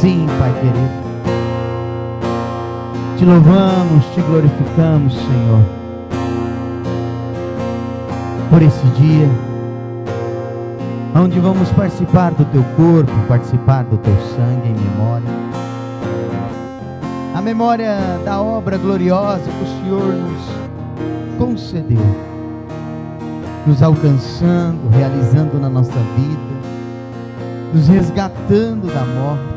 Sim, Pai querido. Te louvamos, te glorificamos, Senhor, por esse dia, onde vamos participar do Teu corpo, participar do Teu sangue em memória. A memória da obra gloriosa que o Senhor nos concedeu, nos alcançando, realizando na nossa vida, nos resgatando da morte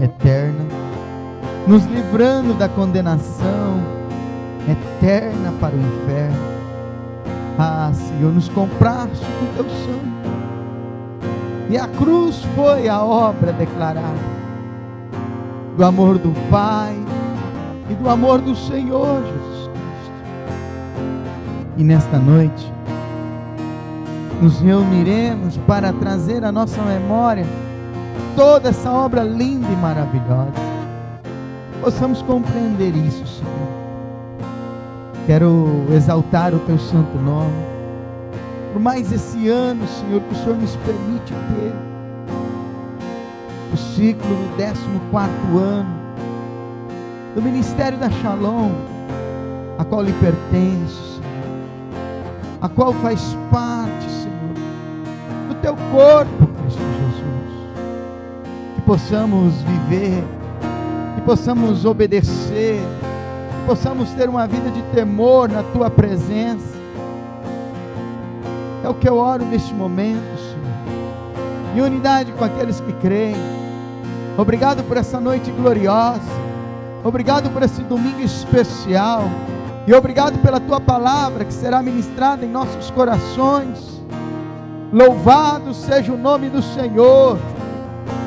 eterna, nos livrando da condenação eterna para o inferno. Ah, Senhor, nos compraste com Teu sangue, e a cruz foi a obra declarada do amor do Pai e do amor do Senhor Jesus Cristo. E nesta noite nos reuniremos para trazer à nossa memória toda essa obra linda e maravilhosa. Possamos compreender isso, Senhor. Quero exaltar o Teu santo nome por mais esse ano, Senhor, que o Senhor nos permite ter o ciclo do 14º ano do Ministério da Shalom, a qual lhe pertence, a qual faz parte, Senhor, do Teu corpo, Cristo Jesus. Que possamos viver, que possamos obedecer, que possamos ter uma vida de temor na Tua presença. É o que eu oro neste momento, Senhor, em unidade com aqueles que creem. Obrigado por essa noite gloriosa, obrigado por esse domingo especial, e obrigado pela Tua palavra que será ministrada em nossos corações. Louvado seja o nome do Senhor.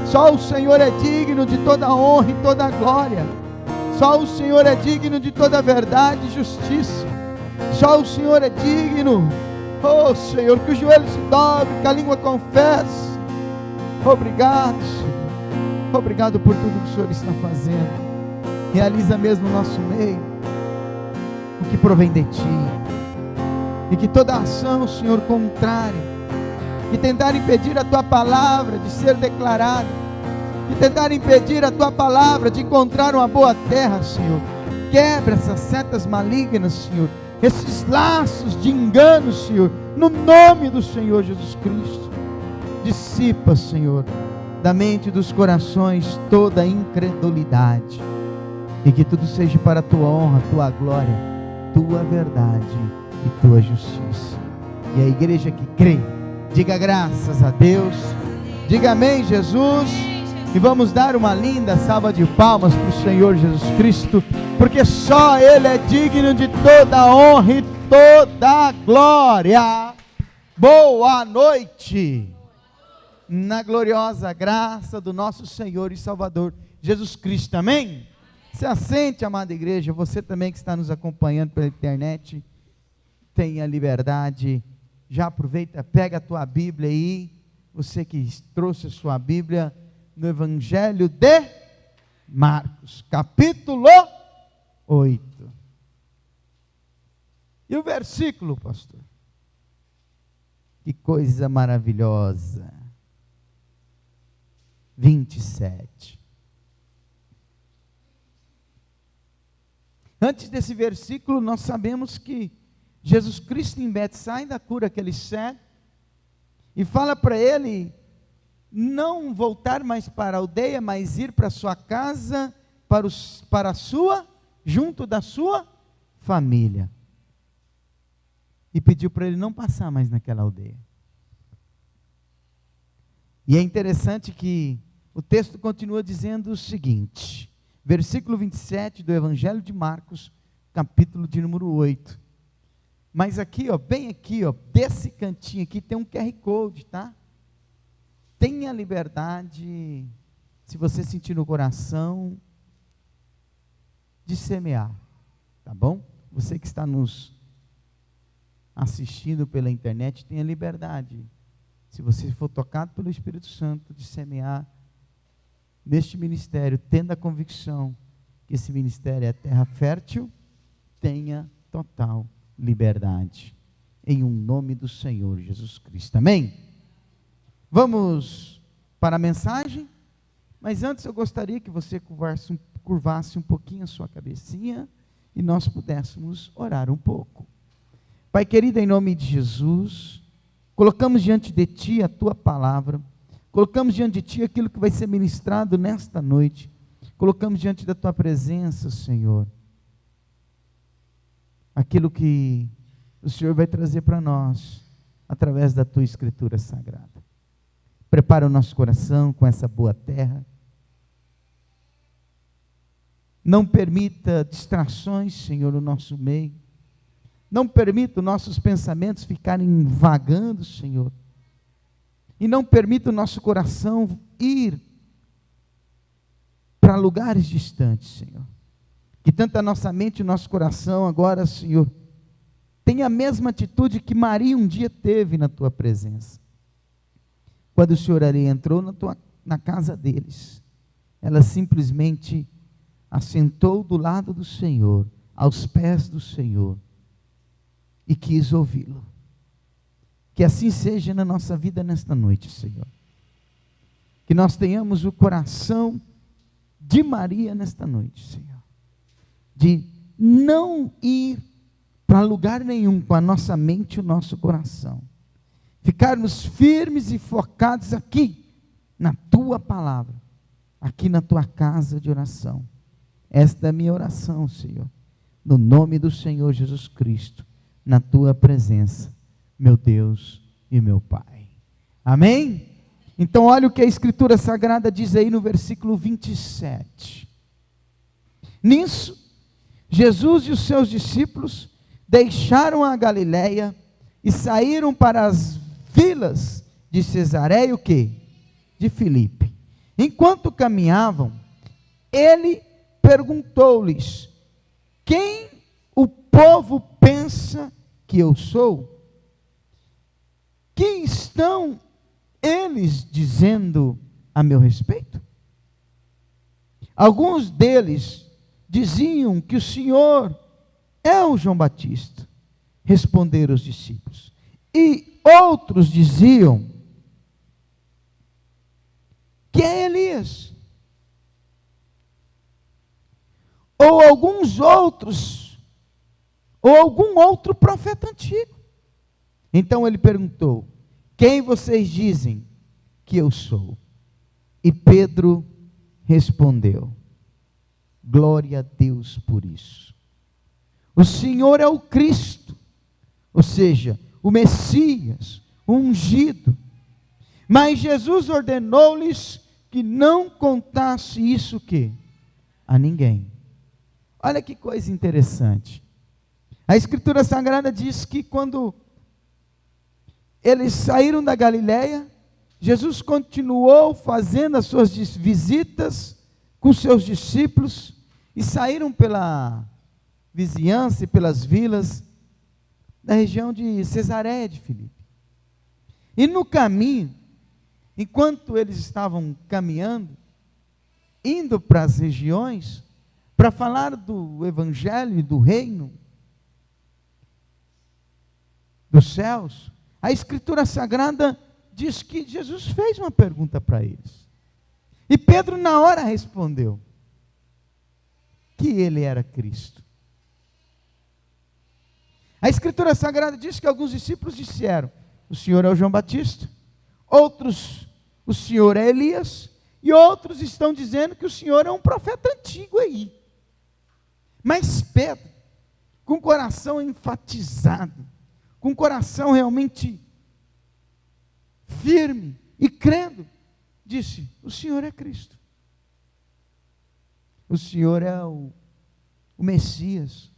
Só o Senhor é digno de toda honra e toda glória. Só o Senhor é digno de toda verdade e justiça. Só o Senhor é digno. Oh Senhor, que o joelho se dobre, que a língua confesse. Obrigado, Senhor. Obrigado por tudo que o Senhor está fazendo. Realiza mesmo no nosso meio o que provém de Ti. E que toda ação, Senhor, contrária, que tentar impedir a Tua palavra de ser declarada, que tentar impedir a Tua palavra de encontrar uma boa terra, Senhor, quebra essas setas malignas, Senhor, esses laços de engano, Senhor, no nome do Senhor Jesus Cristo. Dissipa, Senhor, da mente e dos corações toda a incredulidade, e que tudo seja para a Tua honra, Tua glória, Tua verdade e Tua justiça. E a igreja que crê, diga graças a Deus, diga amém, Jesus, e vamos dar uma linda salva de palmas para o Senhor Jesus Cristo, porque só Ele é digno de toda a honra e toda a glória. Boa noite, na gloriosa graça do nosso Senhor e Salvador Jesus Cristo, amém? Se assente, amada igreja, você também que está nos acompanhando pela internet, tenha liberdade. Já aproveita, pega a tua Bíblia aí, você que trouxe a sua Bíblia, no Evangelho de Marcos, capítulo 8. E o versículo, pastor? Que coisa maravilhosa. 27. Antes desse versículo, nós sabemos que Jesus Cristo em Betsaida cura aquele cego e fala para ele não voltar mais para a aldeia, mas ir para a sua casa, para a sua, junto da sua família. E pediu para ele não passar mais naquela aldeia. E é interessante que o texto continua dizendo o seguinte, versículo 27 do Evangelho de Marcos, capítulo de número 8. Mas aqui, ó, bem aqui, ó, desse cantinho aqui tem um QR Code, tá? Tenha liberdade, se você sentir no coração, de semear, tá bom? Você que está nos assistindo pela internet, tenha liberdade, se você for tocado pelo Espírito Santo, de semear neste ministério, tendo a convicção que esse ministério é terra fértil, tenha total liberdade, em um nome do Senhor Jesus Cristo, amém? Vamos para a mensagem? Mas antes eu gostaria que você curvasse um pouquinho a sua cabecinha e nós pudéssemos orar um pouco. Pai querido, em nome de Jesus, colocamos diante de Ti a Tua palavra, colocamos diante de Ti aquilo que vai ser ministrado nesta noite, colocamos diante da Tua presença, Senhor, aquilo que o Senhor vai trazer para nós, através da Tua Escritura Sagrada. Prepara o nosso coração com essa boa terra. Não permita distrações, Senhor, no nosso meio. Não permita os nossos pensamentos ficarem vagando, Senhor. E não permita o nosso coração ir para lugares distantes, Senhor. Que tanto a nossa mente e o nosso coração agora, Senhor, tenha a mesma atitude que Maria um dia teve na Tua presença. Quando o Senhor ali entrou na casa deles, ela simplesmente assentou do lado do Senhor, aos pés do Senhor, e quis ouvi-lo. Que assim seja na nossa vida nesta noite, Senhor. Que nós tenhamos o coração de Maria nesta noite, Senhor. De não ir para lugar nenhum com a nossa mente e o nosso coração. Ficarmos firmes e focados aqui, na Tua palavra, aqui na Tua casa de oração. Esta é a minha oração, Senhor. No nome do Senhor Jesus Cristo, na Tua presença, meu Deus e meu Pai. Amém? Então olha o que a Escritura Sagrada diz aí no versículo 27. Nisso, Jesus e os seus discípulos deixaram a Galileia e saíram para as vilas de Cesareia, o quê? De Filipe. Enquanto caminhavam, ele perguntou-lhes: quem o povo pensa que eu sou? Que estão eles dizendo a meu respeito? Alguns deles diziam que o Senhor é o João Batista. Responderam os discípulos. E outros diziam que é Elias. Ou alguns outros, ou algum outro profeta antigo. Então ele perguntou: quem vocês dizem que eu sou? E Pedro respondeu: glória a Deus por isso. O Senhor é o Cristo, ou seja, o Messias, o ungido. Mas Jesus ordenou-lhes que não contasse isso que a ninguém. Olha que coisa interessante. A Escritura Sagrada diz que quando eles saíram da Galileia, Jesus continuou fazendo as suas visitas com seus discípulos e saíram pela vizinhança e pelas vilas da região de Cesareia de Filipe. E no caminho, enquanto eles estavam caminhando, indo para as regiões, para falar do Evangelho e do Reino dos céus, a Escritura Sagrada diz que Jesus fez uma pergunta para eles. E Pedro na hora respondeu que ele era Cristo. A Escritura Sagrada diz que alguns discípulos disseram: o Senhor é o João Batista. Outros, o Senhor é Elias. E outros estão dizendo que o Senhor é um profeta antigo aí. Mas Pedro, com o coração enfatizado, com o coração realmente firme e crendo, disse: o Senhor é Cristo. O Senhor é o Messias,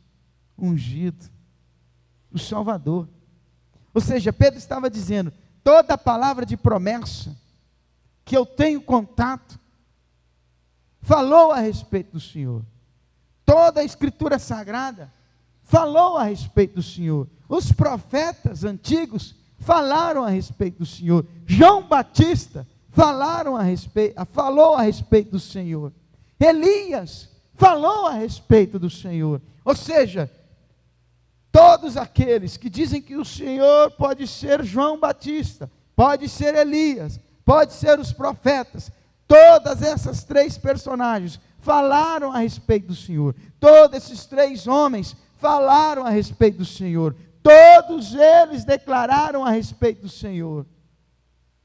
ungido, o Salvador. Ou seja, Pedro estava dizendo: toda a palavra de promessa que eu tenho contato, falou a respeito do Senhor. Toda a Escritura Sagrada falou a respeito do Senhor. Os profetas antigos falaram a respeito do Senhor. João Batista falou a respeito do Senhor. Elias falou a respeito do Senhor. Ou seja, todos aqueles que dizem que o Senhor pode ser João Batista, pode ser Elias, pode ser os profetas, Todas essas três personagens falaram a respeito do Senhor. Todos esses três homens falaram a respeito do Senhor. Todos eles declararam a respeito do Senhor.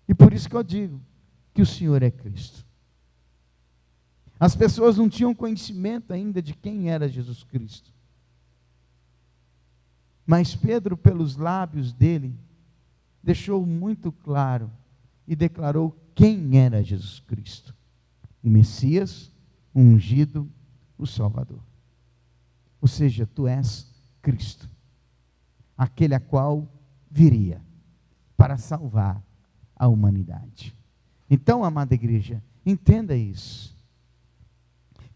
E por isso que eu digo que o Senhor é Cristo. As pessoas não tinham conhecimento ainda de quem era Jesus Cristo. Mas Pedro, pelos lábios dele, deixou muito claro e declarou quem era Jesus Cristo: o Messias, o ungido, o Salvador. Ou seja, tu és Cristo, aquele a qual viria para salvar a humanidade. Então, amada igreja, entenda isso.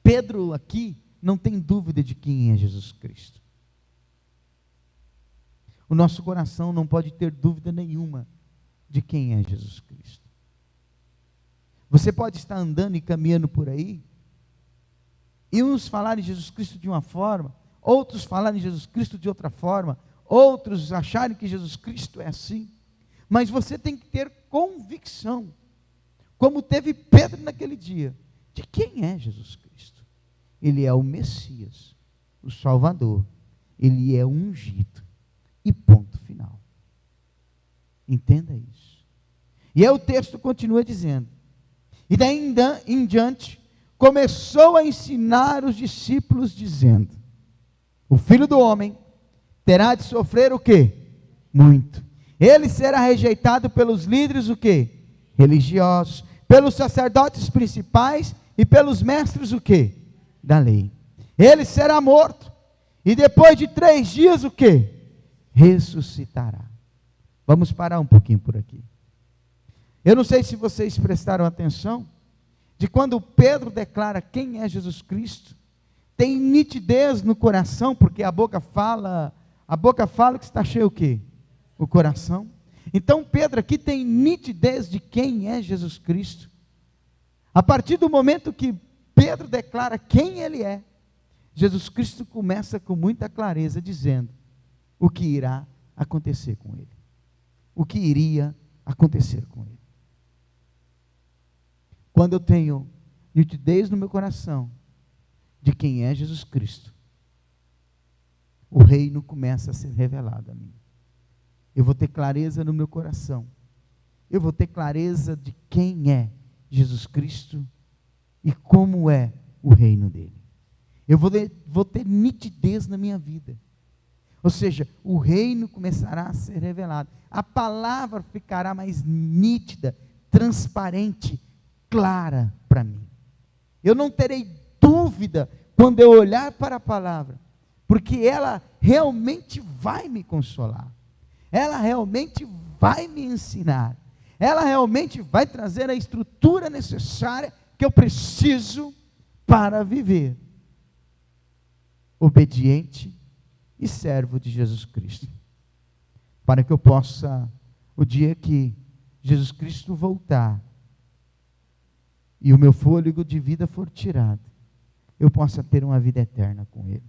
Pedro aqui não tem dúvida de quem é Jesus Cristo. O nosso coração não pode ter dúvida nenhuma de quem é Jesus Cristo. Você pode estar andando e caminhando por aí, e uns falarem de Jesus Cristo de uma forma, outros falarem de Jesus Cristo de outra forma, outros acharem que Jesus Cristo é assim, mas você tem que ter convicção, como teve Pedro naquele dia, de quem é Jesus Cristo. Ele é o Messias, o Salvador, ele é ungido, e ponto final. Entenda isso. E aí o texto continua dizendo: e daí em diante, começou a ensinar os discípulos, dizendo: o Filho do Homem terá de sofrer o quê? Muito. Ele será rejeitado pelos líderes o quê? Religiosos, pelos sacerdotes principais e pelos mestres o quê? Da lei. Ele será morto, e depois de 3 dias o quê? Ressuscitará. Vamos parar um pouquinho por aqui. Eu não sei se vocês prestaram atenção, de quando Pedro declara quem é Jesus Cristo, tem nitidez no coração, porque a boca fala que está cheio o quê? O coração. Então Pedro aqui tem nitidez de quem é Jesus Cristo. A partir do momento que Pedro declara quem ele é, Jesus Cristo começa com muita clareza dizendo o que irá acontecer com ele. O que iria acontecer com ele. Quando eu tenho nitidez no meu coração de quem é Jesus Cristo, o reino começa a ser revelado a mim. Eu vou ter clareza no meu coração. Eu vou ter clareza de quem é Jesus Cristo e como é o reino dele. Eu vou ter nitidez na minha vida. Ou seja, o reino começará a ser revelado. A palavra ficará mais nítida, transparente, clara para mim. Eu não terei dúvida quando eu olhar para a palavra, porque ela realmente vai me consolar. Ela realmente vai me ensinar. Ela realmente vai trazer a estrutura necessária que eu preciso para viver obediente e servo de Jesus Cristo, para que eu possa, o dia que Jesus Cristo voltar e o meu fôlego de vida for tirado, eu possa ter uma vida eterna com Ele.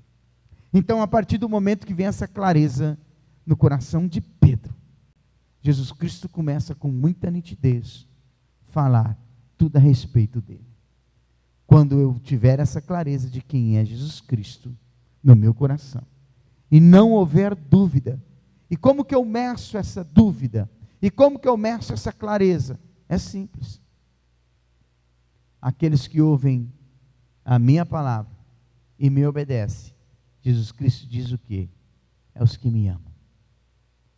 Então, a partir do momento que vem essa clareza no coração de Pedro, Jesus Cristo começa com muita nitidez falar tudo a respeito dele. Quando eu tiver essa clareza de quem é Jesus Cristo no meu coração, e não houver dúvida, e como que eu meço essa dúvida? E como que eu meço essa clareza? É simples. Aqueles que ouvem a minha palavra e me obedecem, Jesus Cristo diz o quê? É os que me amam.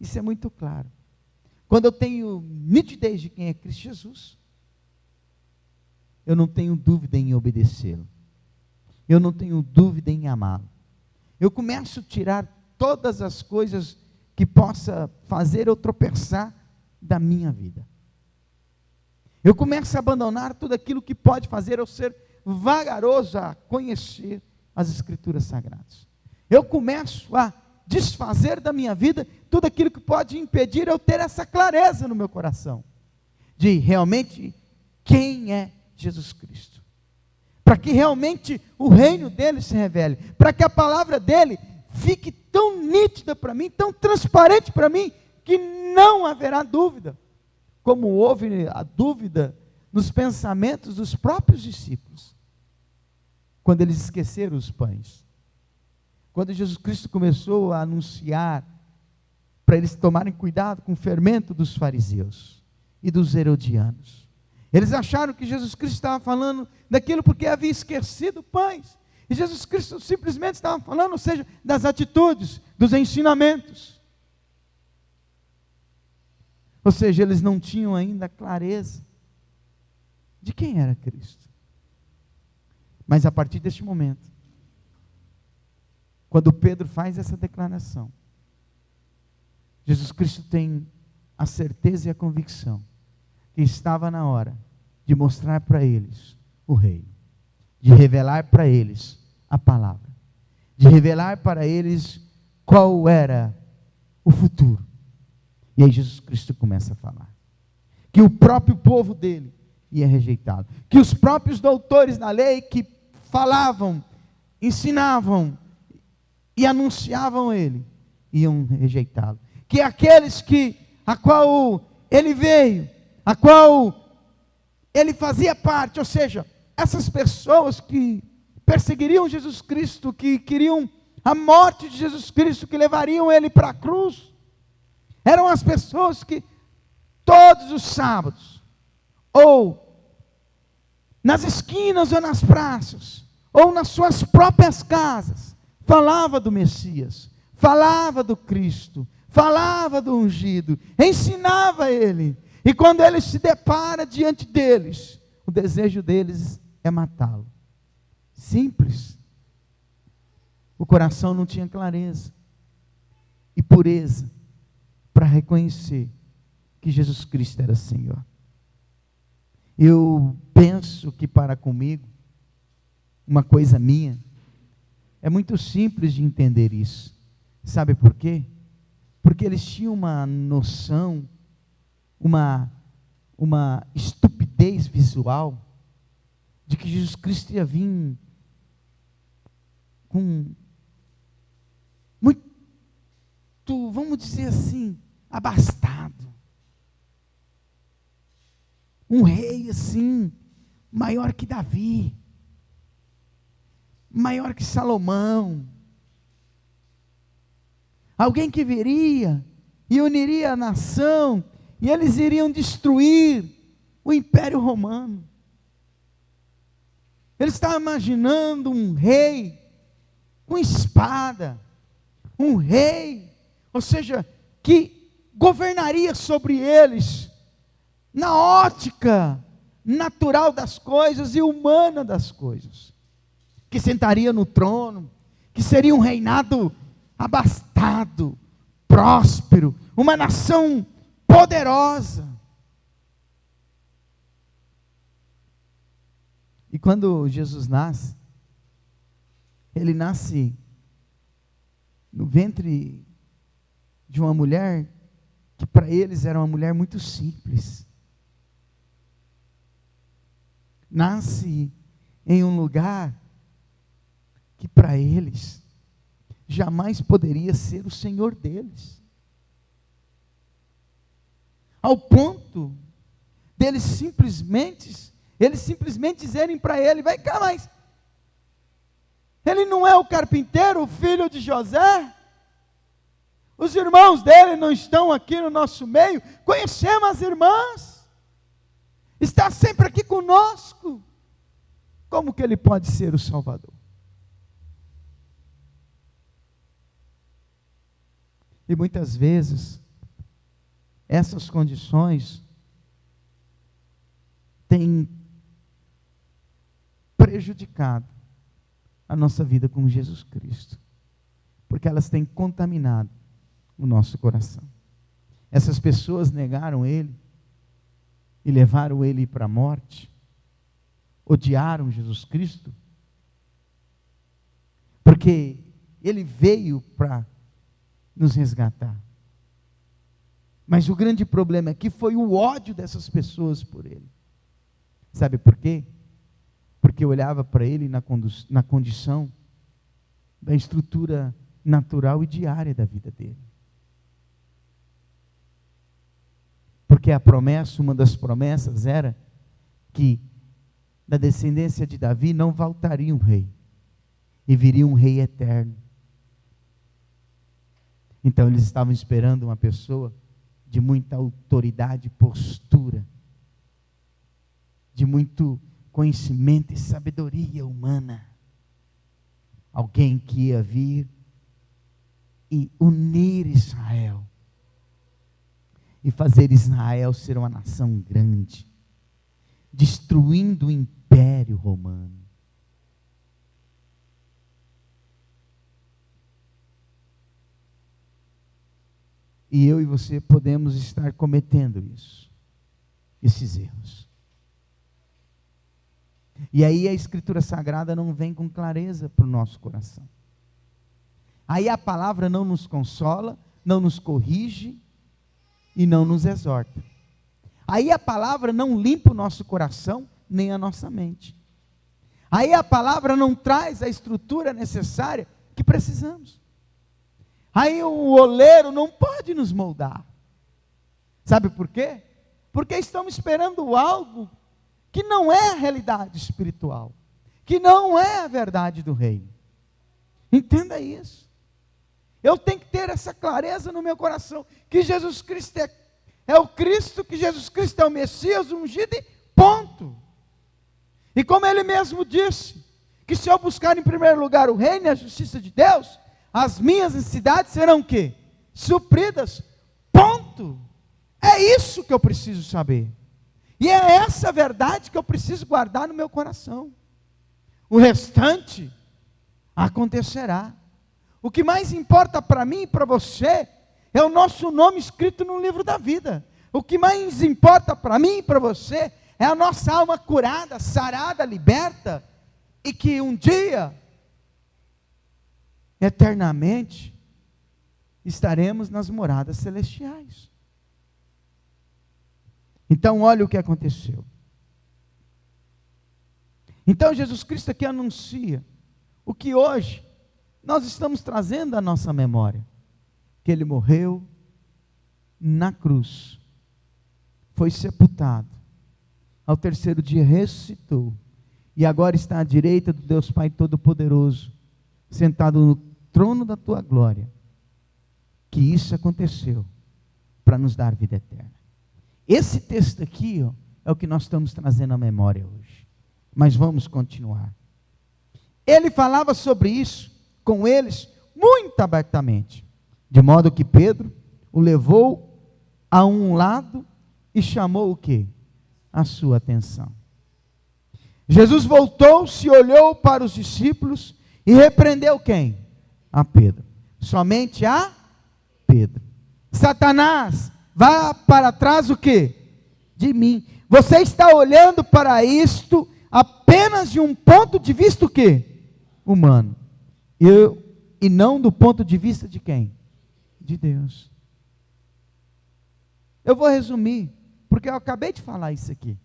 Isso é muito claro. Quando eu tenho nitidez de quem é Cristo Jesus, eu não tenho dúvida em obedecê-lo. Eu não tenho dúvida em amá-lo. Eu começo a tirar todas as coisas que possa fazer eu tropeçar da minha vida. Eu começo a abandonar tudo aquilo que pode fazer eu ser vagaroso a conhecer as Escrituras Sagradas. Eu começo a desfazer da minha vida tudo aquilo que pode impedir eu ter essa clareza no meu coração, de realmente quem é Jesus Cristo. Para que realmente o reino dele se revele, para que a palavra dele fique tão nítida para mim, tão transparente para mim, que não haverá dúvida, como houve a dúvida nos pensamentos dos próprios discípulos, quando eles esqueceram os pães. Quando Jesus Cristo começou a anunciar para eles tomarem cuidado com o fermento dos fariseus e dos herodianos. Eles acharam que Jesus Cristo estava falando daquilo porque havia esquecido pães. E Jesus Cristo simplesmente estava falando, ou seja, das atitudes, dos ensinamentos. Ou seja, eles não tinham ainda clareza de quem era Cristo. Mas a partir deste momento, quando Pedro faz essa declaração, Jesus Cristo tem a certeza e a convicção que estava na hora de mostrar para eles o reino, de revelar para eles a palavra, de revelar para eles qual era o futuro. E aí Jesus Cristo começa a falar que o próprio povo dele ia rejeitá-lo, que os próprios doutores da lei que falavam, ensinavam e anunciavam ele, iam rejeitá-lo, que aqueles a qual ele veio, a qual ele fazia parte, ou seja, essas pessoas que perseguiriam Jesus Cristo, que queriam a morte de Jesus Cristo, que levariam ele para a cruz, eram as pessoas que todos os sábados, ou nas esquinas ou nas praças, ou nas suas próprias casas, falava do Messias, falava do Cristo, falava do ungido, ensinava ele. E quando ele se depara diante deles, o desejo deles é matá-lo. Simples. O coração não tinha clareza e pureza para reconhecer que Jesus Cristo era Senhor. Eu penso que para comigo, uma coisa minha, é muito simples de entender isso. Sabe por quê? Porque eles tinham uma noção, uma estupidez visual, de que Jesus Cristo ia vir com muito, vamos dizer assim, abastado. Um rei assim, maior que Davi, maior que Salomão. Alguém que viria e uniria a nação, e eles iriam destruir o Império Romano. Ele estava imaginando um rei com espada, um rei, ou seja, que governaria sobre eles, na ótica natural das coisas e humana das coisas, que sentaria no trono, que seria um reinado abastado, próspero, uma nação poderosa. E quando Jesus nasce, ele nasce no ventre de uma mulher que para eles era uma mulher muito simples. Nasce em um lugar que para eles jamais poderia ser o Senhor deles. Ao ponto deles simplesmente dizerem para ele: vai cá, mas ele não é o carpinteiro, o filho de José? Os irmãos dele não estão aqui no nosso meio? Conhecemos as irmãs, está sempre aqui conosco. Como que ele pode ser o Salvador? E muitas vezes essas condições têm prejudicado a nossa vida com Jesus Cristo, porque elas têm contaminado o nosso coração. Essas pessoas negaram Ele e levaram Ele para a morte, odiaram Jesus Cristo, porque Ele veio para nos resgatar. Mas o grande problema aqui foi o ódio dessas pessoas por Ele. Sabe por quê? Porque olhava para Ele na condição da estrutura natural e diária da vida dele. Porque a promessa, uma das promessas era que da descendência de Davi não voltaria um rei, e viria um rei eterno. Então eles estavam esperando uma pessoa de muita autoridade e postura, de muito conhecimento e sabedoria humana. Alguém que ia vir e unir Israel, e fazer Israel ser uma nação grande, destruindo o Império Romano. E eu e você podemos estar cometendo isso, esses erros. E aí a Escritura Sagrada não vem com clareza para o nosso coração. Aí a palavra não nos consola, não nos corrige e não nos exorta. Aí a palavra não limpa o nosso coração, nem a nossa mente. Aí a palavra não traz a estrutura necessária que precisamos. Aí o oleiro não pode nos moldar. Sabe por quê? Porque estamos esperando algo que não é a realidade espiritual, que não é a verdade do reino. Entenda isso. Eu tenho que ter essa clareza no meu coração, que Jesus Cristo é o Cristo, que Jesus Cristo é o Messias ungido e ponto. E como ele mesmo disse, que se eu buscar em primeiro lugar o reino e a justiça de Deus, as minhas necessidades serão o quê? Supridas, ponto. É isso que eu preciso saber. E é essa verdade que eu preciso guardar no meu coração. O restante acontecerá. O que mais importa para mim e para você é o nosso nome escrito no livro da vida. O que mais importa para mim e para você é a nossa alma curada, sarada, liberta, e que um dia, eternamente, estaremos nas moradas celestiais. Então olha o que aconteceu. Então Jesus Cristo aqui anuncia o que hoje nós estamos trazendo à nossa memória, que ele morreu na cruz, foi sepultado, ao terceiro dia ressuscitou, e agora está à direita do Deus Pai Todo-Poderoso, sentado no trono da tua glória, que isso aconteceu para nos dar vida eterna. Esse texto aqui, ó, é o que nós estamos trazendo à memória hoje, mas vamos continuar. Ele falava sobre isso com eles muito abertamente, de modo que Pedro o levou a um lado e chamou o quê? A sua atenção. Jesus voltou-se, olhou para os discípulos e repreendeu quem? A Pedro. Somente a Pedro. Satanás, vá para trás o quê? De mim. Você está olhando para isto apenas de um ponto de vista o quê? Humano. E não do ponto de vista de quem? De Deus. Eu vou resumir, porque eu acabei de falar isso aqui.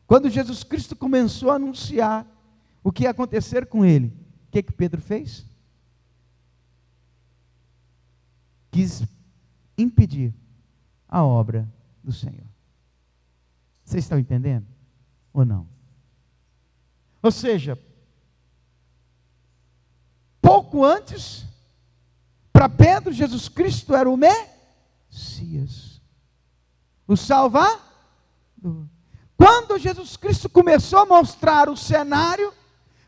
Quando Jesus Cristo começou a anunciar o que ia acontecer com ele, o que Pedro fez? Quis impedir a obra do Senhor. Vocês estão entendendo? Ou não? Ou seja, pouco antes, para Pedro, Jesus Cristo era o Messias, o Salvador. Quando Jesus Cristo começou a mostrar o cenário,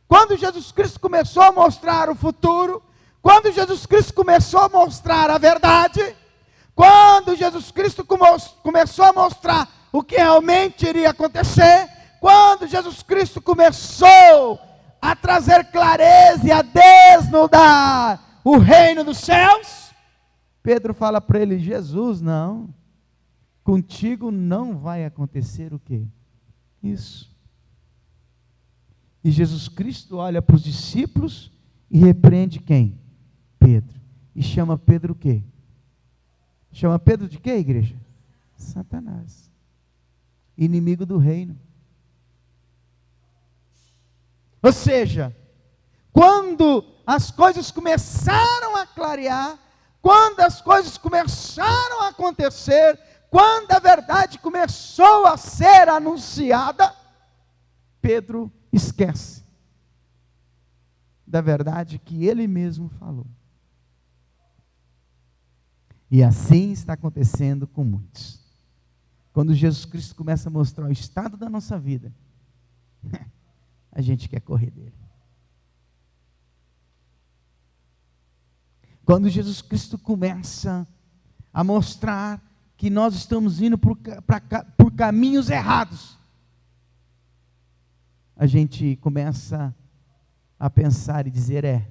quando Jesus Cristo começou a mostrar o futuro, quando Jesus Cristo começou a mostrar a verdade, quando Jesus Cristo começou a mostrar o que realmente iria acontecer, quando Jesus Cristo começou a trazer clareza e a desnudar o reino dos céus, Pedro fala para ele: Jesus, não, contigo não vai acontecer o quê? Isso. E Jesus Cristo olha para os discípulos e repreende quem? Pedro. E chama Pedro o quê? Chama Pedro de quê, igreja? Satanás. Inimigo do reino. Ou seja, quando as coisas começaram a clarear, quando as coisas começaram a acontecer, quando a verdade começou a ser anunciada, Pedro esquece da verdade que ele mesmo falou. E assim está acontecendo com muitos. Quando Jesus Cristo começa a mostrar o estado da nossa vida, a gente quer correr dele. Quando Jesus Cristo começa a mostrar que nós estamos indo por caminhos errados, a gente começa a pensar e dizer,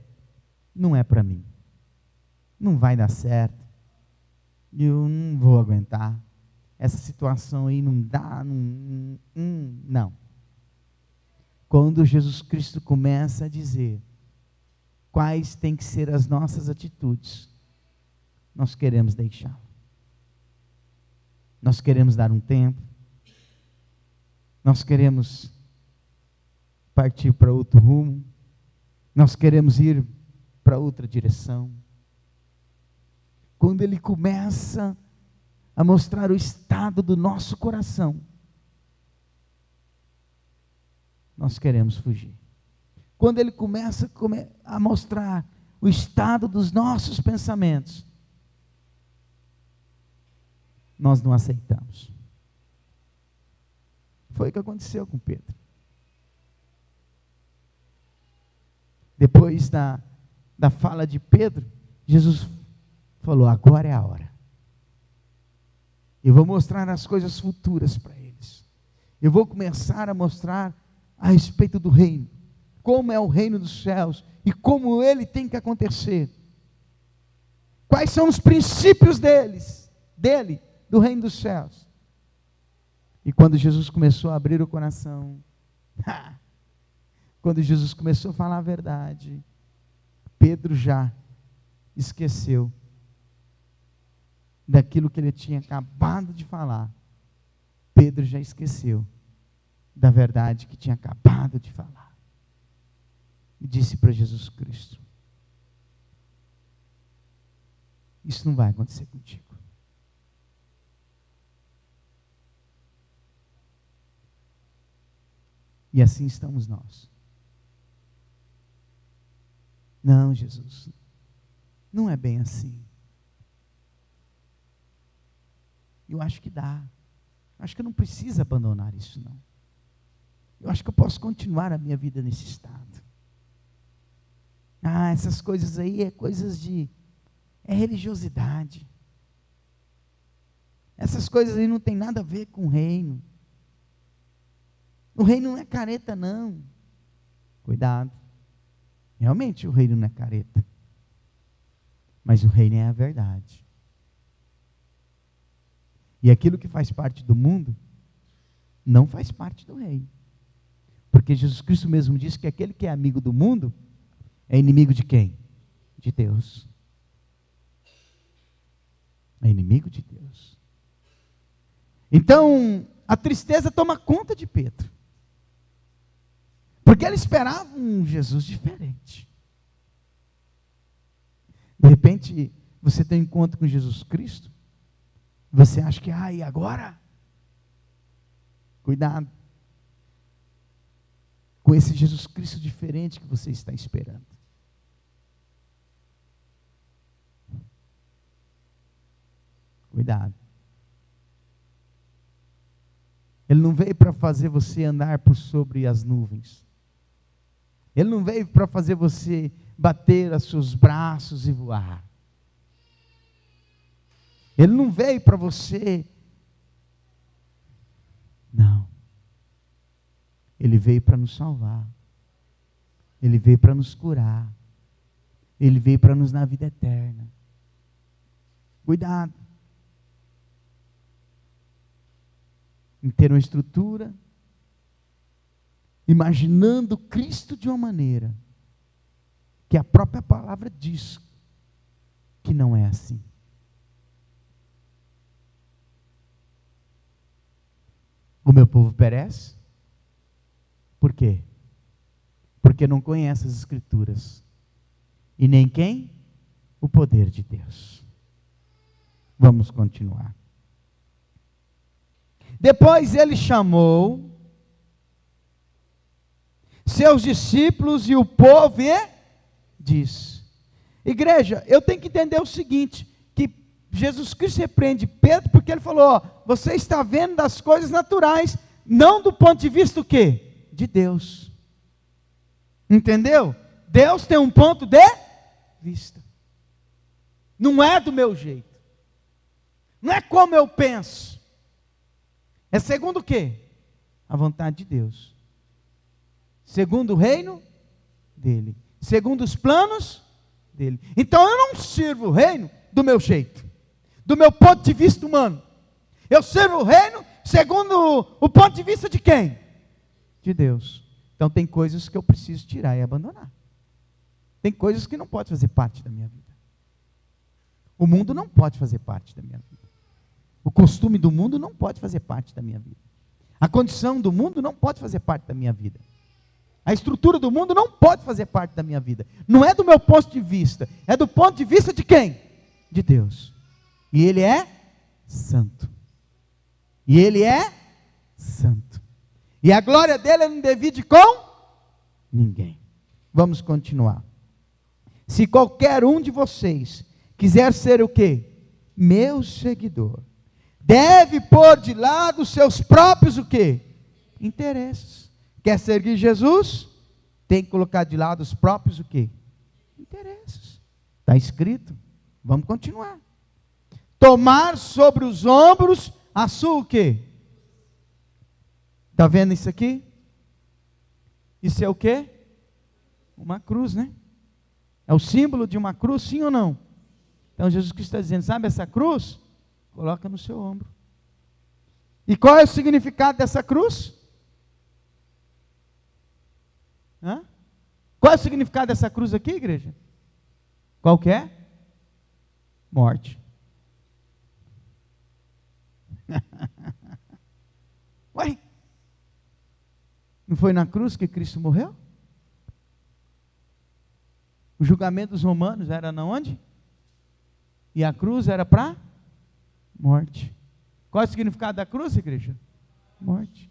não é para mim, não vai dar certo, eu não vou aguentar, essa situação aí não dá, não. Quando Jesus Cristo começa a dizer quais têm que ser as nossas atitudes, nós queremos deixá-lo. Nós queremos dar um tempo, nós queremos partir para outro rumo, nós queremos ir para outra direção. Quando ele começa a mostrar o estado do nosso coração, nós queremos fugir. Quando ele começa a mostrar o estado dos nossos pensamentos, nós não aceitamos. Foi o que aconteceu com Pedro. Depois da fala de Pedro, Jesus falou, agora é a hora. Eu vou mostrar as coisas futuras para eles. Eu vou começar a mostrar a respeito do reino. Como é o reino dos céus e como ele tem que acontecer. Quais são os princípios dele, do reino dos céus. E quando Jesus começou a abrir o coração, quando Jesus começou a falar a verdade, Pedro já esqueceu daquilo que ele tinha acabado de falar. Pedro já esqueceu da verdade que tinha acabado de falar. E disse para Jesus Cristo, isso não vai acontecer contigo. E assim estamos nós. Não, Jesus, não é bem assim. Eu acho que dá. Acho que eu não preciso abandonar isso, não. Eu acho que eu posso continuar a minha vida nesse estado. Essas coisas aí é religiosidade. Essas coisas aí não tem nada a ver com o reino. O reino não é careta, não. Cuidado. Realmente o reino não é careta. Mas o reino é a verdade. E aquilo que faz parte do mundo, não faz parte do reino. Porque Jesus Cristo mesmo disse que aquele que é amigo do mundo, é inimigo de quem? De Deus. É inimigo de Deus. Então, a tristeza toma conta de Pedro. Porque ele esperava um Jesus diferente. De repente, você tem um encontro com Jesus Cristo, você acha que, e agora? Cuidado com esse Jesus Cristo diferente que você está esperando. Cuidado. Ele não veio para fazer você andar por sobre as nuvens. Ele não veio para fazer você bater os seus braços e voar. Ele não veio para você. Não. Ele veio para nos salvar. Ele veio para nos curar. Ele veio para nos dar vida eterna. Cuidado em ter uma estrutura, imaginando Cristo de uma maneira que a própria palavra diz que não é assim. O meu povo perece. Por quê? Porque não conhece as Escrituras. E nem quem? O poder de Deus. Vamos continuar. Depois ele chamou seus discípulos e o povo e diz: igreja, eu tenho que entender o seguinte, que Jesus Cristo repreende Pedro porque ele falou, ó, você está vendo das coisas naturais, não do ponto de vista do quê? De Deus. Entendeu? Deus tem um ponto de vista. Não é do meu jeito. Não é como eu penso. É segundo o quê? A vontade de Deus. Segundo o reino dele. Segundo os planos dele. Então eu não sirvo o reino do meu jeito, do meu ponto de vista humano. Eu sirvo o reino segundo o ponto de vista de quem? De Deus. Então tem coisas que eu preciso tirar e abandonar. Tem coisas que não podem fazer parte da minha vida. O mundo não pode fazer parte da minha vida. O costume do mundo não pode fazer parte da minha vida. A condição do mundo não pode fazer parte da minha vida. A estrutura do mundo não pode fazer parte da minha vida. Não é do meu ponto de vista. É do ponto de vista de quem? De Deus. E Ele é santo. E Ele é santo. E a glória dele não divide com ninguém. Vamos continuar. Se qualquer um de vocês quiser ser o quê? Meu seguidor, deve pôr de lado os seus próprios o quê? Interesses. Quer seguir Jesus? Tem que colocar de lado os próprios o quê? Interesses. Está escrito. Vamos continuar. Tomar sobre os ombros a sua o quê? Está vendo isso aqui? Isso é o quê? Uma cruz, né? É o símbolo de uma cruz, sim ou não? Então Jesus Cristo está dizendo, sabe essa cruz? Coloca no seu ombro. E qual é o significado dessa cruz? Hã? Qual é o significado dessa cruz aqui, igreja? Qual que é? Morte. Ué? Não foi na cruz que Cristo morreu? O julgamento dos romanos era na onde? E a cruz era para morte. Qual é o significado da cruz, igreja? Morte.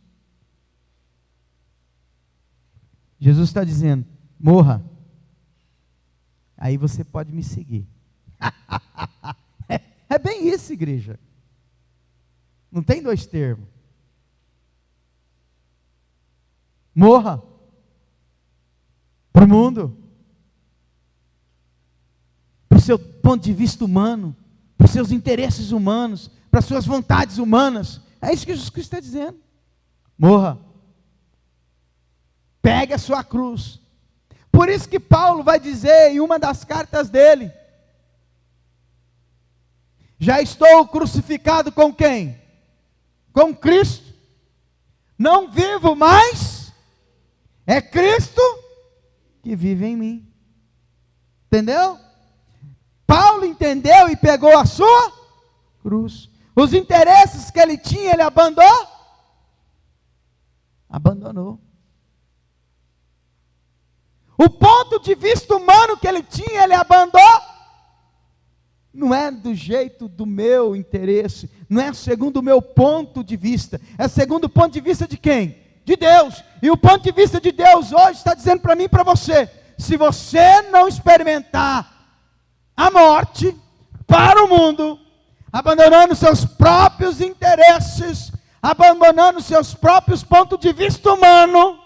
Jesus está dizendo, morra. Aí você pode me seguir. É bem isso, igreja. Não tem dois termos. Morra. Para o mundo. Para o seu ponto de vista humano. Para os seus interesses humanos. Para as suas vontades humanas. É isso que Jesus Cristo está dizendo. Morra. Pegue a sua cruz. Por isso que Paulo vai dizer em uma das cartas dele: já estou crucificado com quem? Com Cristo. Não vivo mais, é Cristo que vive em mim. Entendeu? Paulo entendeu e pegou a sua cruz. Os interesses que ele tinha, ele abandonou. O ponto de vista humano que ele tinha, ele abandonou. Não é do jeito do meu interesse, não é segundo o meu ponto de vista, é segundo o ponto de vista de quem? De Deus. E o ponto de vista de Deus hoje está dizendo para mim e para você: se você não experimentar a morte para o mundo, abandonando seus próprios interesses, abandonando seus próprios pontos de vista humano,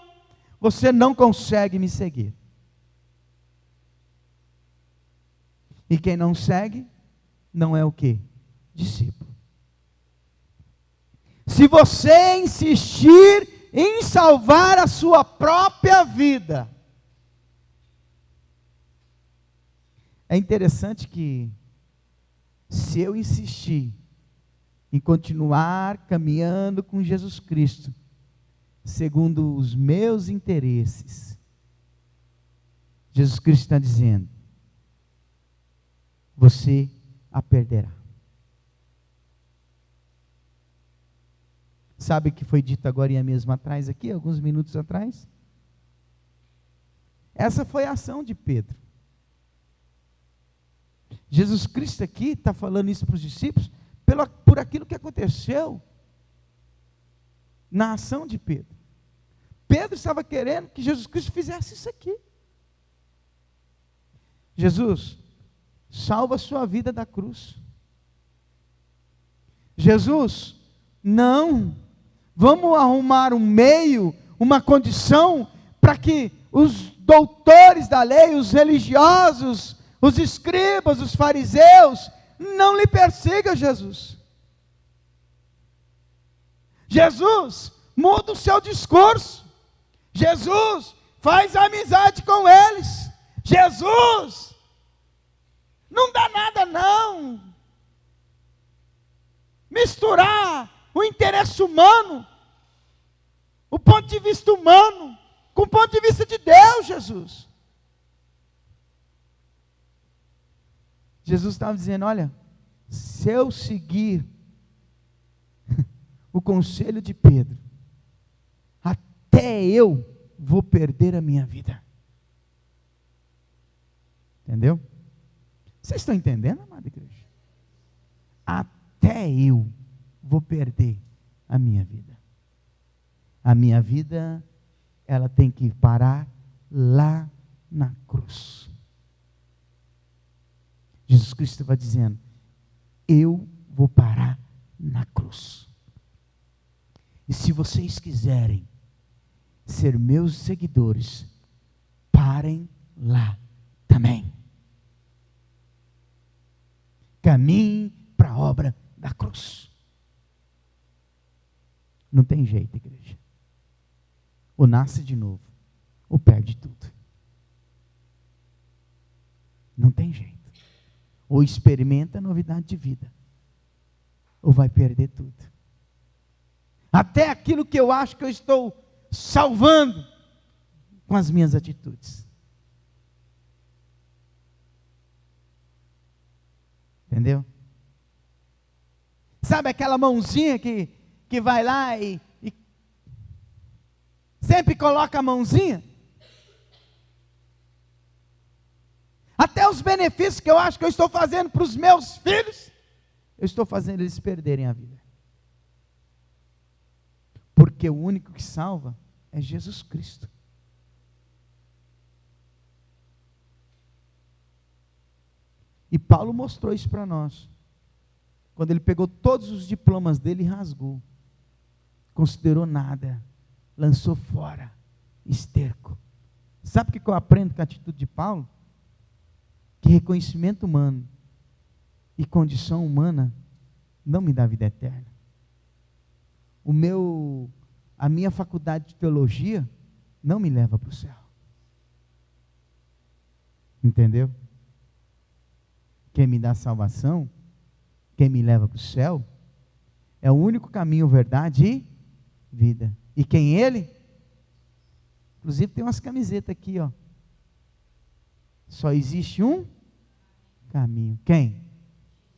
você não consegue me seguir. E quem não segue, não é o quê? Discípulo. Se você insistir em salvar a sua própria vida, é interessante que, se eu insistir em continuar caminhando com Jesus Cristo, segundo os meus interesses, Jesus Cristo está dizendo, você a perderá. Sabe o que foi dito agora mesmo atrás aqui, alguns minutos atrás? Essa foi a ação de Pedro. Jesus Cristo aqui está falando isso para os discípulos, por aquilo que aconteceu na ação de Pedro. Pedro estava querendo que Jesus Cristo fizesse isso aqui. Jesus, salva a sua vida da cruz. Jesus, não, vamos arrumar um meio, uma condição, para que os doutores da lei, os religiosos, os escribas, os fariseus, não lhe persigam, Jesus. Jesus, muda o seu discurso. Jesus, faz amizade com eles. Jesus, não dá nada não. Misturar o interesse humano, o ponto de vista humano, com o ponto de vista de Deus, Jesus. Jesus estava dizendo, olha, se eu seguir o conselho de Pedro, até eu vou perder a minha vida. Entendeu? Vocês estão entendendo, amada igreja? Até eu vou perder a minha vida. A minha vida, ela tem que parar lá na cruz. Jesus Cristo estava dizendo, eu vou parar na cruz. E se vocês quiserem ser meus seguidores, parem lá também. Caminhem para a obra da cruz. Não tem jeito, igreja. Ou nasce de novo, ou perde tudo. Não tem jeito. Ou experimenta a novidade de vida, ou vai perder tudo. Até aquilo que eu acho que eu estou salvando com as minhas atitudes. Entendeu? Sabe aquela mãozinha que vai lá e sempre coloca a mãozinha? Até os benefícios que eu acho que eu estou fazendo para os meus filhos, eu estou fazendo eles perderem a vida. Porque o único que salva é Jesus Cristo. E Paulo mostrou isso para nós. Quando ele pegou todos os diplomas dele e rasgou. Considerou nada. Lançou fora. Esterco. Sabe o que eu aprendo com a atitude de Paulo? Que reconhecimento humano e condição humana não me dá vida eterna. A minha faculdade de teologia não me leva para o céu. Entendeu? Quem me dá salvação, quem me leva para o céu, é o único caminho, verdade e vida. E quem ele? Inclusive tem umas camisetas aqui, ó. Só existe um caminho. Quem?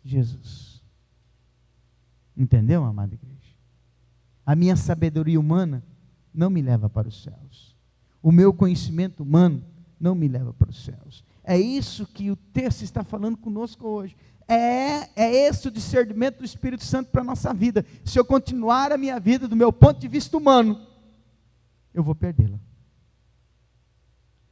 Jesus. Entendeu, amada igreja? A minha sabedoria humana não me leva para os céus. O meu conhecimento humano não me leva para os céus. É isso que o texto está falando conosco hoje. É esse o discernimento do Espírito Santo para a nossa vida. Se eu continuar a minha vida do meu ponto de vista humano, eu vou perdê-la.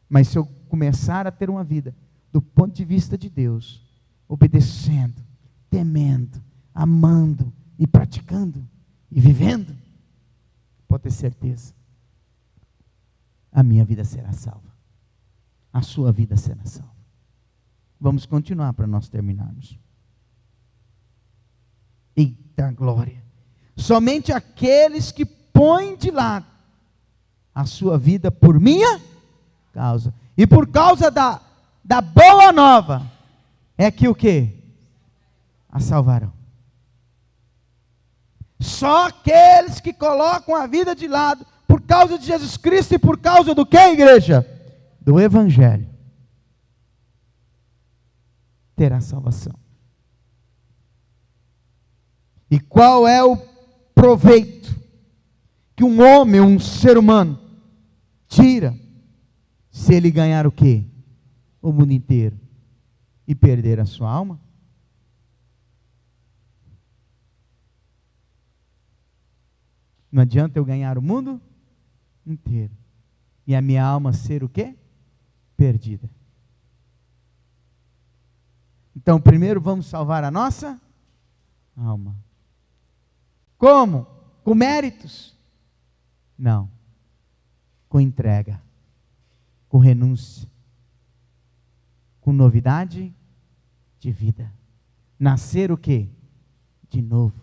Mas se eu começar a ter uma vida do ponto de vista de Deus, obedecendo, temendo, amando e praticando e vivendo, pode ter certeza, a minha vida será salva. A sua vida será salva. Vamos continuar para nós terminarmos. Eita glória! Somente aqueles que põem de lado a sua vida por minha causa e por causa da boa nova, é que o quê? A salvarão. Só aqueles que colocam a vida de lado por causa de Jesus Cristo e por causa do que, igreja? Do Evangelho, terá salvação. E qual é o proveito que um homem, um ser humano, tira se ele ganhar o quê? O mundo inteiro e perder a sua alma? Não adianta eu ganhar o mundo inteiro e a minha alma ser o quê? Perdida. Então, primeiro vamos salvar a nossa alma. Como? Com méritos? Não. Com entrega, com renúncia, com novidade de vida. Nascer o quê? De novo.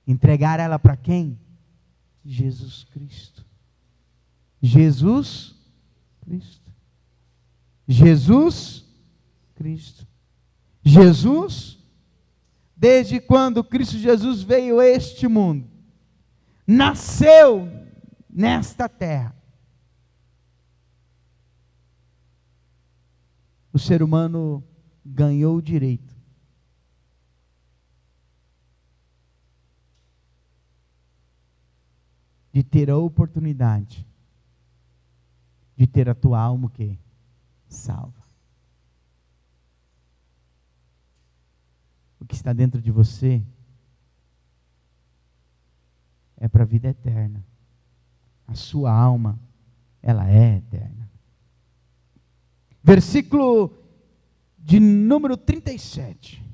Entregar ela para quem? Jesus Cristo. Jesus Cristo. Jesus Cristo. Jesus, desde quando Cristo Jesus veio a este mundo, nasceu nesta terra, o ser humano ganhou o direito de ter a oportunidade de ter a tua alma o quê? Salva. O que está dentro de você é para a vida eterna. A sua alma, ela é eterna. Versículo de número 37.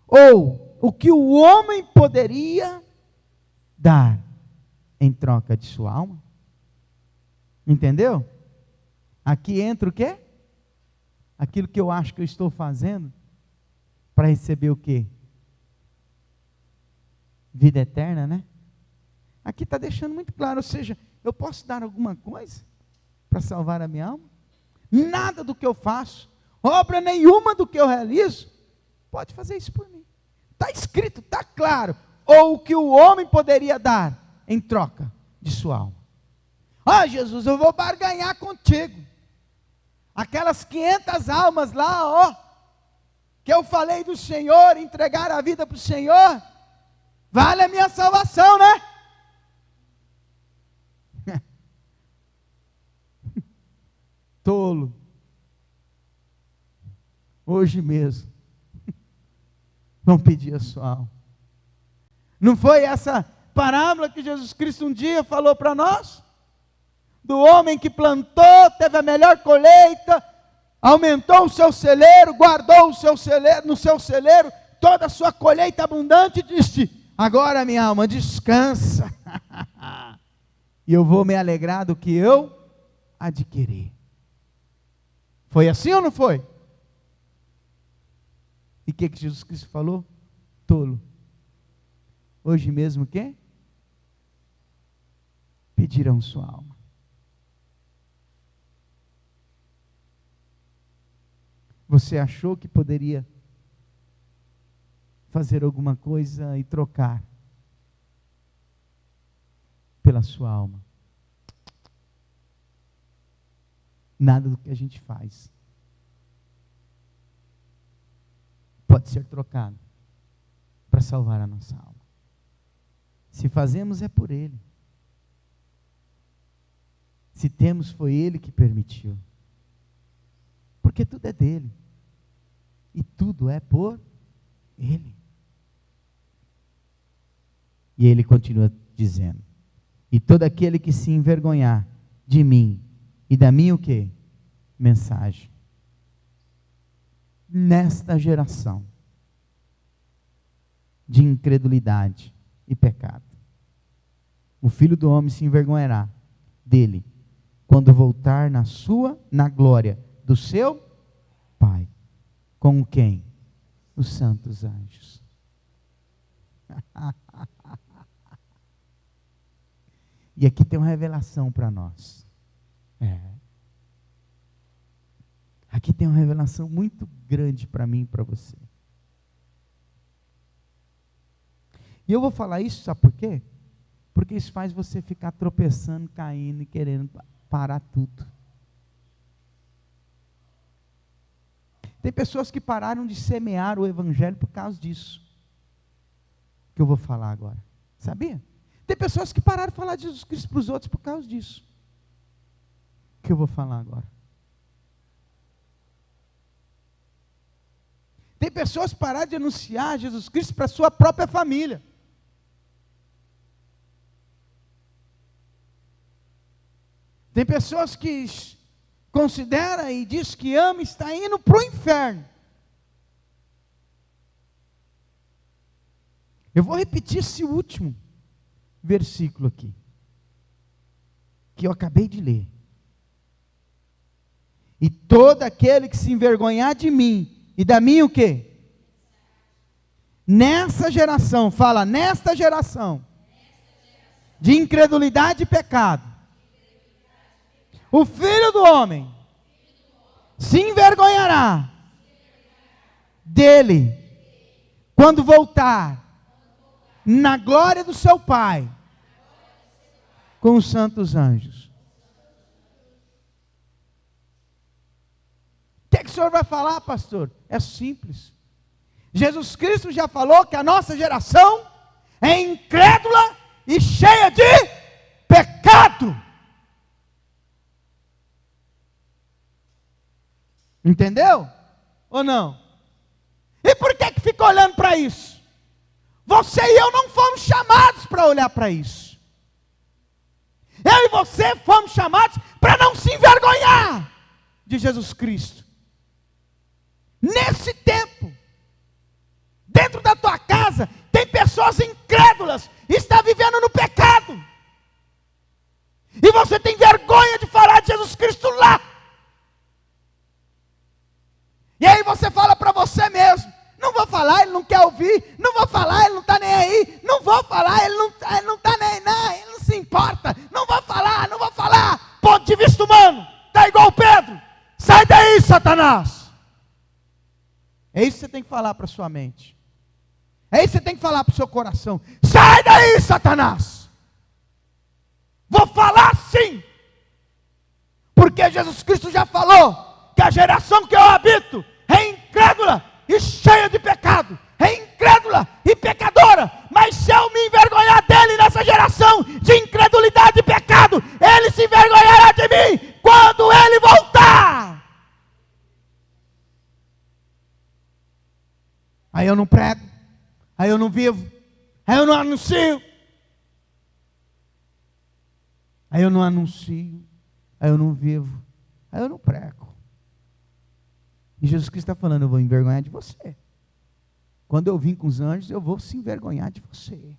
Ou, o que o homem poderia dar em troca de sua alma? Entendeu? Aqui entra o quê? Aquilo que eu acho que eu estou fazendo para receber o quê? Vida eterna, né? Aqui está deixando muito claro, ou seja, eu posso dar alguma coisa para salvar a minha alma? Nada do que eu faço, obra nenhuma do que eu realizo, pode fazer isso por mim. Está escrito, está claro. Ou o que o homem poderia dar em troca de sua alma. Jesus, eu vou barganhar contigo. Aquelas 500 almas lá, que eu falei do Senhor, entregar a vida para o Senhor, vale a minha salvação, né? Tolo. Hoje mesmo, vão pedir a sua alma. Não foi essa parábola que Jesus Cristo um dia falou para nós? Do homem que plantou, teve a melhor colheita, aumentou o seu celeiro, guardou o seu celeiro, no seu celeiro, toda a sua colheita abundante, e disse: agora minha alma, descansa, e eu vou me alegrar do que eu adquiri. Foi assim ou não foi? E o que Jesus Cristo falou? Tolo. Hoje mesmo o quê? Pedirão sua alma. Você achou que poderia fazer alguma coisa e trocar pela sua alma? Nada do que a gente faz pode ser trocado para salvar a nossa alma. Se fazemos é por Ele. Se temos, foi Ele que permitiu. Porque tudo é dele. E tudo é por Ele. E Ele continua dizendo: e todo aquele que se envergonhar de mim e da minha o quê? Mensagem. Nesta geração de incredulidade e pecado, o Filho do Homem se envergonhará dele quando voltar na glória do seu Pai. Com quem? Os santos anjos. E aqui tem uma revelação para nós. Aqui tem uma revelação muito grande para mim e para você. E eu vou falar isso, sabe por quê? Porque isso faz você ficar tropeçando, caindo e querendo parar tudo. Tem pessoas que pararam de semear o evangelho por causa disso, que eu vou falar agora. Sabia? Tem pessoas que pararam de falar de Jesus Cristo para os outros por causa disso, que eu vou falar agora. Tem pessoas que pararam de anunciar Jesus Cristo para a sua própria família. Tem pessoas que considera e diz que ama e está indo para o inferno. Eu vou repetir esse último versículo aqui, que eu acabei de ler. E todo aquele que se envergonhar de mim, e da minha o quê? Nessa geração, fala, nesta geração, de incredulidade e pecado, o Filho do Homem se envergonhará dele, quando voltar, na glória do seu Pai, com os santos anjos. O que o senhor vai falar, pastor? É simples. Jesus Cristo já falou que a nossa geração é incrédula e cheia de pecado. Entendeu? Ou não? E por que fica olhando para isso? Você e eu não fomos chamados para olhar para isso. Eu e você fomos chamados para não se envergonhar de Jesus Cristo. Nesse tempo, dentro da tua casa, tem pessoas incrédulas, está vivendo no pecado. E você tem vergonha de falar de Jesus Cristo lá. E aí você fala para você mesmo, não vou falar, ele não quer ouvir, não vou falar, ele não está nem aí, não vou falar, ele não está nem aí, ele não se importa, não vou falar, ponto de vista humano, está igual Pedro, sai daí, Satanás. É isso que você tem que falar para a sua mente, é isso que você tem que falar para o seu coração, sai daí, Satanás. Vou falar sim, porque Jesus Cristo já falou, que a geração que eu habito é incrédula e cheia de pecado, é incrédula e pecadora, mas se eu me envergonhar dele nessa geração de incredulidade e pecado, ele se envergonhará de mim quando ele voltar. Aí eu não prego, aí eu não vivo, aí eu não anuncio, aí eu não vivo, aí eu não prego. E Jesus Cristo está falando, eu vou envergonhar de você. Quando eu vim com os anjos, eu vou se envergonhar de você.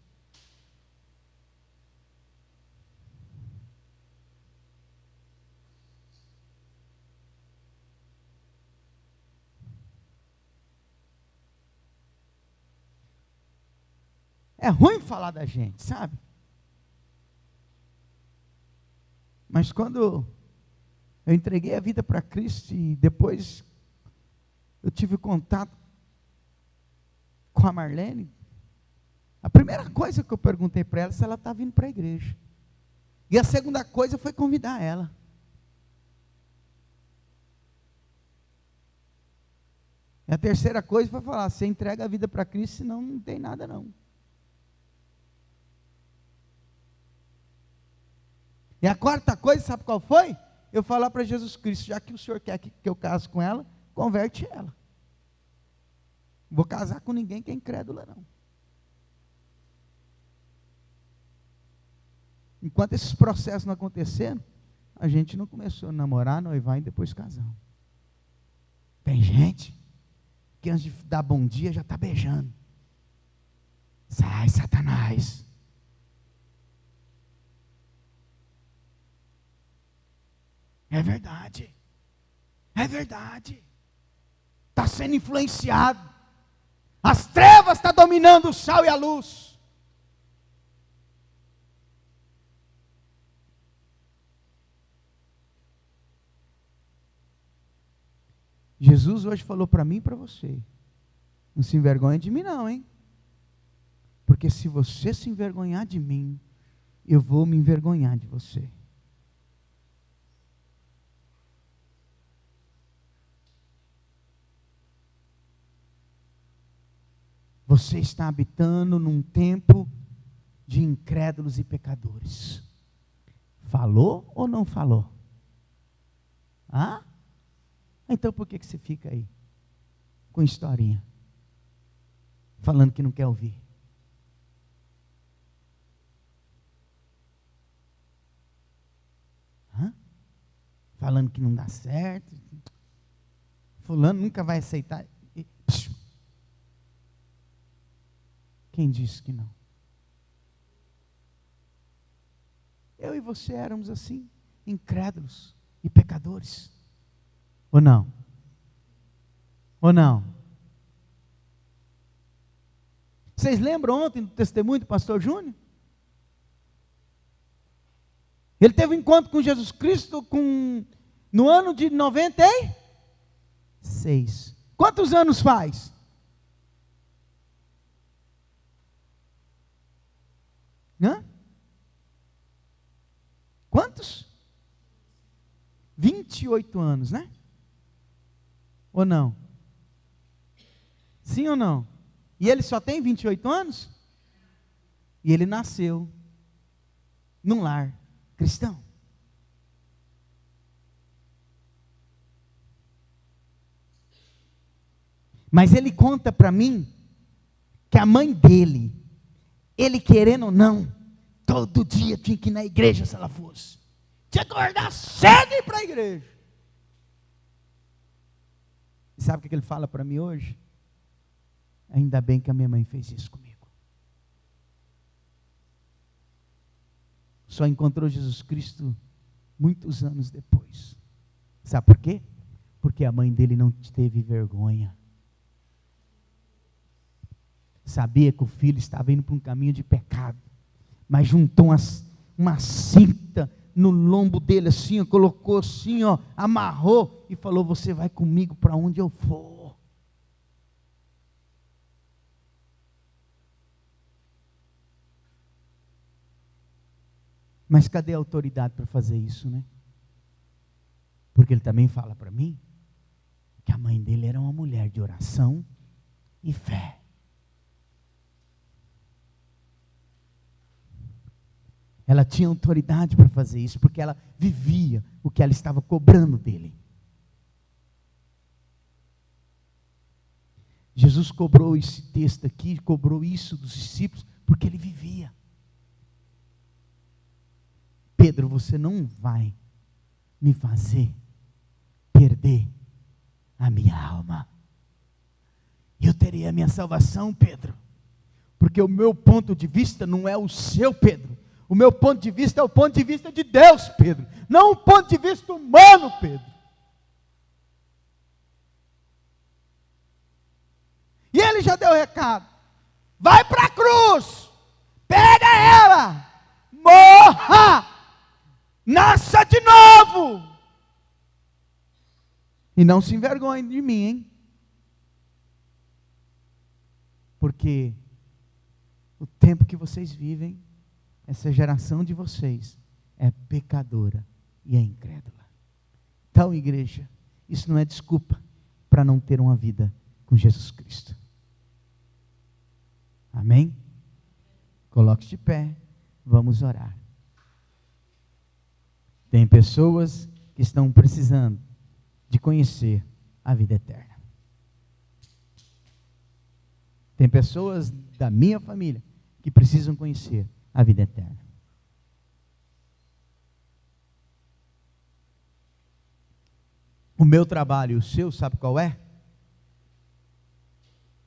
É ruim falar da gente, sabe? Mas quando eu entreguei a vida para Cristo e depois eu tive contato com a Marlene, a primeira coisa que eu perguntei para ela é se ela estava vindo para a igreja. E a segunda coisa foi convidar ela. E a terceira coisa foi falar, você entrega a vida para Cristo, senão não tem nada não. E a quarta coisa, sabe qual foi? Eu falar para Jesus Cristo, já que o Senhor quer que eu case com ela, converte ela. Não vou casar com ninguém que é incrédula, não. Enquanto esses processos não aconteceram, a gente não começou a namorar, noivar e depois casar. Tem gente que antes de dar bom dia já está beijando. Sai, Satanás. É verdade. É verdade. Está sendo influenciado. As trevas estão dominando o sal e a luz. Jesus hoje falou para mim e para você, não se envergonhe de mim não, hein? Porque se você se envergonhar de mim, eu vou me envergonhar de você. Você está habitando num tempo de incrédulos e pecadores. Falou ou não falou? Hã? Então por que você fica aí? Com historinha. Falando que não quer ouvir. Hã? falando que não dá certo. Fulano nunca vai aceitar. Quem disse que não? Eu e você éramos assim, incrédulos e pecadores. Ou não? Ou não? Vocês lembram ontem do testemunho do pastor Júnior? Ele teve um encontro com Jesus Cristo no ano de 96. Quantos anos faz? Hã? Quantos? 28 anos, né? Ou não? Sim ou não? E ele só tem 28 anos? E ele nasceu num lar cristão. Mas ele conta para mim que a mãe dele, ele querendo ou não, todo dia tinha que ir na igreja se ela fosse. Tinha que acordar cedo e ir para a igreja. E sabe o que ele fala para mim hoje? Ainda bem que a minha mãe fez isso comigo. Só encontrou Jesus Cristo muitos anos depois. Sabe por quê? Porque a mãe dele não teve vergonha. Sabia que o filho estava indo para um caminho de pecado, mas juntou uma cinta no lombo dele assim, ó, colocou assim, ó, amarrou e falou: você vai comigo para onde eu for. Mas cadê a autoridade para fazer isso, né? Porque ele também fala para mim que a mãe dele era uma mulher de oração e fé. Ela tinha autoridade para fazer isso, porque ela vivia o que ela estava cobrando dele. Jesus cobrou esse texto aqui, cobrou isso dos discípulos, porque ele vivia. Pedro, você não vai me fazer perder a minha alma. Eu terei a minha salvação, Pedro, porque o meu ponto de vista não é o seu, Pedro. O meu ponto de vista é o ponto de vista de Deus, Pedro. Não o ponto de vista humano, Pedro. E ele já deu o recado. Vai para a cruz. Pega ela. Morra. Nasça de novo. E não se envergonhe de mim, hein? Porque o tempo que vocês vivem, essa geração de vocês é pecadora e é incrédula. Então, igreja, isso não é desculpa para não ter uma vida com Jesus Cristo. Amém? Coloque-se de pé, vamos orar. Tem pessoas que estão precisando de conhecer a vida eterna. Tem pessoas da minha família que precisam conhecer a vida eterna. O meu trabalho e o seu, sabe qual é?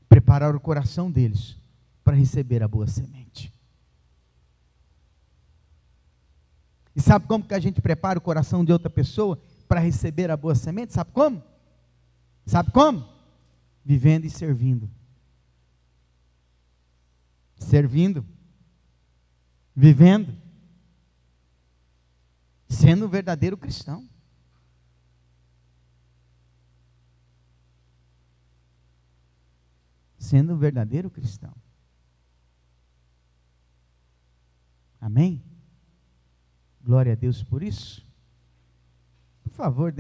Preparar o coração deles para receber a boa semente. E sabe como que a gente prepara o coração de outra pessoa para receber a boa semente? Sabe como? Sabe como? Vivendo e servindo. Servindo. Vivendo, sendo um verdadeiro cristão. Sendo um verdadeiro cristão. Amém? Glória a Deus por isso. Por favor, dê uma